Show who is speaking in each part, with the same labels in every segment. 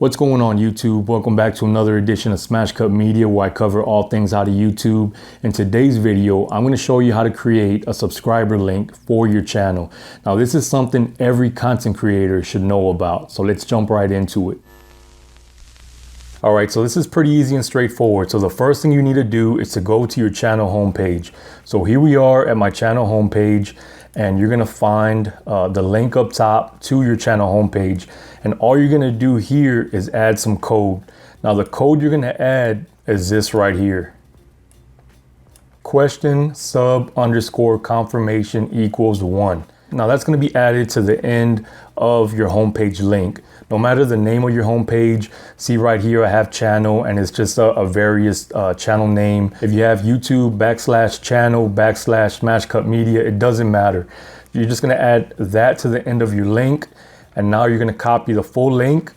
Speaker 1: What's going on YouTube? Welcome back to another edition of Smash Cut Media, where I cover all things out of YouTube. In today's video, I'm going to show you how to create a subscriber link for your channel. Now, this is something every content creator should know about. So let's jump right into it. All right, so this is pretty easy and straightforward. So the first thing you need to do is to go to your channel homepage. So here we are at my channel homepage, and you're gonna find the link up top to your channel homepage. And all you're gonna do here is add some code. Now the code you're gonna add is this right here. Question sub underscore confirmation equals 1. Now that's going to be added to the end of your homepage link. No matter the name of your homepage, see right here I have channel, and it's just a various channel name. If you have YouTube /channel/ Smash Cut Media, it doesn't matter. You're just going to add that to the end of your link, and now you're going to copy the full link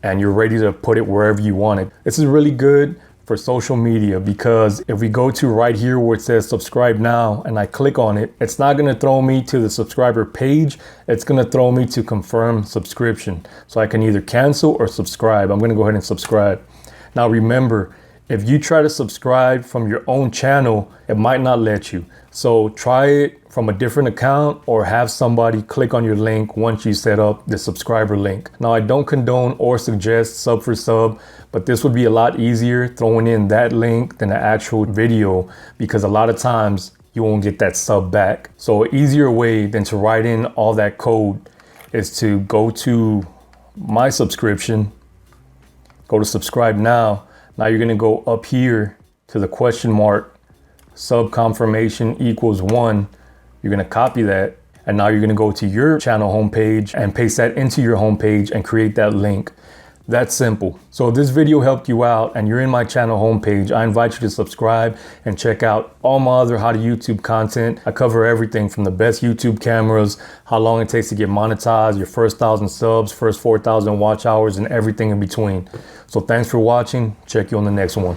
Speaker 1: and you're ready to put it wherever you want it. This is really good for social media, because if we go to right here where it says subscribe now and I click on it, it's not going to throw me to the subscriber page. It's going to throw me to confirm subscription. So I can either cancel or subscribe. I'm going to go ahead and subscribe. Now remember, if you try to subscribe from your own channel, it might not let you. So try it from a different account, or have somebody click on your link once you set up the subscriber link. Now, I don't condone or suggest sub for sub, but this would be a lot easier throwing in that link than the actual video, because a lot of times you won't get that sub back. So an easier way than to write in all that code is to go to my subscription, go to subscribe now. Now you're gonna go up here to the question mark, sub confirmation equals 1. You're gonna copy that, and now you're gonna go to your channel homepage and paste that into your homepage and create that link. That's simple. So if this video helped you out and you're in my channel homepage, I invite you to subscribe and check out all my other how to YouTube content. I cover everything from the best YouTube cameras, how long it takes to get monetized, your first 1,000 subs, first 4,000 watch hours, and everything in between. So thanks for watching. Check you on the next one.